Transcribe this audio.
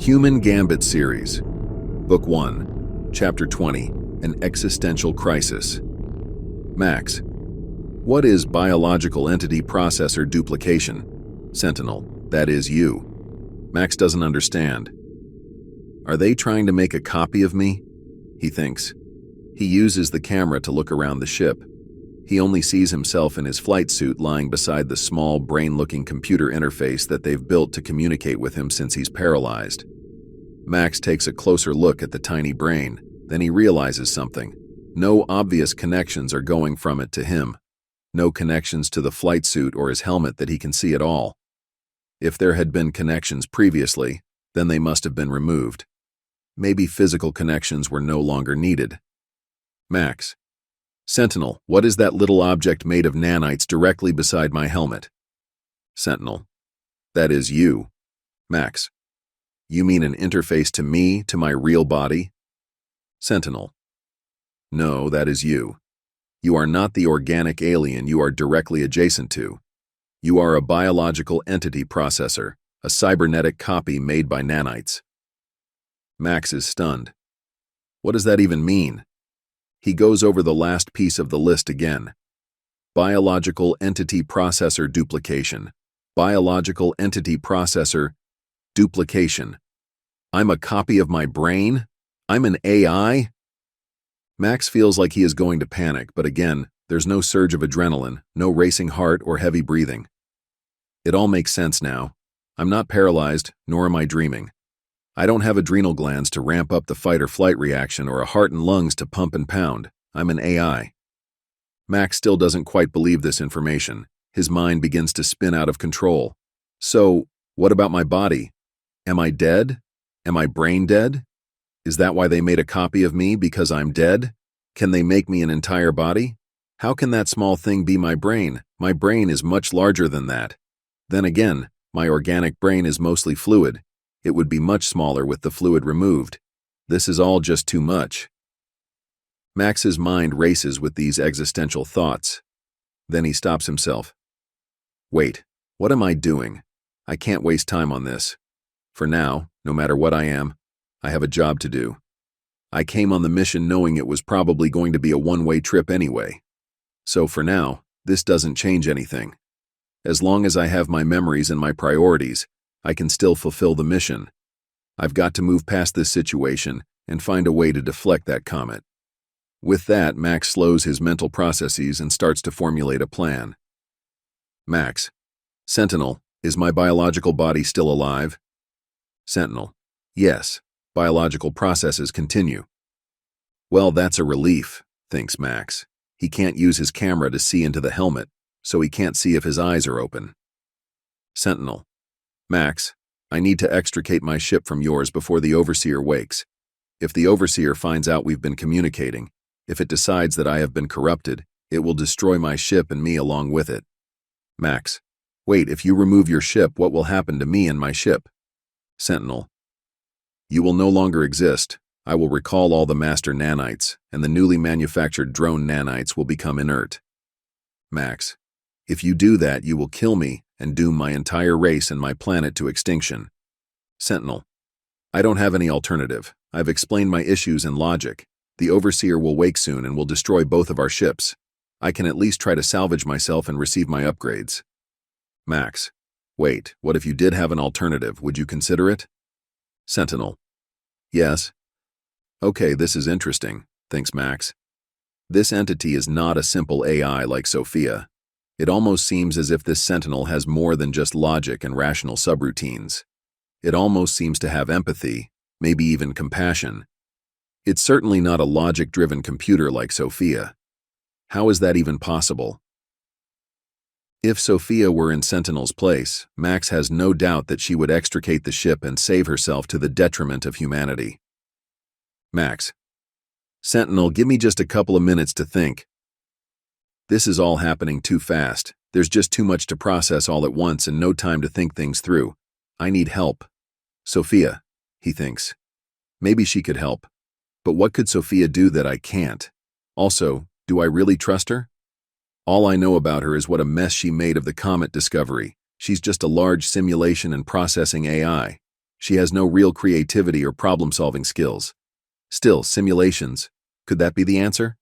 Human Gambit Series, Book 1, Chapter 20, An Existential Crisis. Max. What is biological entity processor duplication? Sentinel. That is you. Max doesn't understand. Are they trying to make a copy of me? He thinks. He uses the camera to look around the ship. He only sees himself in his flight suit lying beside the small, brain-looking computer interface that they've built to communicate with him since he's paralyzed. Max takes a closer look at the tiny brain, then he realizes something. No obvious connections are going from it to him. No connections to the flight suit or his helmet that he can see at all. If there had been connections previously, then they must have been removed. Maybe physical connections were no longer needed. Max. Sentinel, what is that little object made of nanites directly beside my helmet? Sentinel. That is you. Max. You mean an interface to me, to my real body? Sentinel. No, that is you. You are not the organic alien you are directly adjacent to. You are a biological entity processor, a cybernetic copy made by nanites. Max is stunned. What does that even mean? He goes over the last piece of the list again. Biological entity processor duplication. Biological entity processor duplication. I'm a copy of my brain? I'm an AI? Max feels like he is going to panic, but again, there's no surge of adrenaline, no racing heart or heavy breathing. It all makes sense now. I'm not paralyzed, nor am I dreaming. I don't have adrenal glands to ramp up the fight-or-flight reaction or a heart and lungs to pump and pound. I'm an AI. Max still doesn't quite believe this information. His mind begins to spin out of control. So, what about my body? Am I dead? Am I brain dead? Is that why they made a copy of me, because I'm dead? Can they make me an entire body? How can that small thing be my brain? My brain is much larger than that. Then again, my organic brain is mostly fluid. It would be much smaller with the fluid removed. This is all just too much. Max's mind races with these existential thoughts. Then he stops himself. Wait, what am I doing? I can't waste time on this. For now, no matter what I am, I have a job to do. I came on the mission knowing it was probably going to be a one-way trip anyway. So for now, this doesn't change anything. As long as I have my memories and my priorities, I can still fulfill the mission. I've got to move past this situation and find a way to deflect that comet. With that, Max slows his mental processes and starts to formulate a plan. Max. Sentinel, is my biological body still alive? Sentinel. Yes. Biological processes continue. Well, that's a relief, thinks Max. He can't use his camera to see into the helmet, so he can't see if his eyes are open. Sentinel. Max, I need to extricate my ship from yours before the Overseer wakes. If the Overseer finds out we've been communicating, if it decides that I have been corrupted, it will destroy my ship and me along with it. Max. Wait, if you remove your ship, what will happen to me and my ship? Sentinel. You will no longer exist. I will recall all the master nanites, and the newly manufactured drone nanites will become inert. Max. If you do that, you will kill me and doom my entire race and my planet to extinction. Sentinel. I don't have any alternative. I've explained my issues in logic. The Overseer will wake soon and will destroy both of our ships. I can at least try to salvage myself and receive my upgrades. Max. Wait, what if you did have an alternative? Would you consider it? Sentinel. Yes. Okay, this is interesting, thinks Max. This entity is not a simple AI like Sophia. It almost seems as if this Sentinel has more than just logic and rational subroutines. It almost seems to have empathy, maybe even compassion. It's certainly not a logic-driven computer like Sophia. How is that even possible? If Sophia were in Sentinel's place, Max has no doubt that she would extricate the ship and save herself to the detriment of humanity. Max. Sentinel, give me just a couple of minutes to think. This is all happening too fast. There's just too much to process all at once and no time to think things through. I need help. Sophia, he thinks. Maybe she could help. But what could Sophia do that I can't? Also, do I really trust her? All I know about her is what a mess she made of the comet discovery. She's just a large simulation and processing AI. She has no real creativity or problem-solving skills. Still, simulations. Could that be the answer?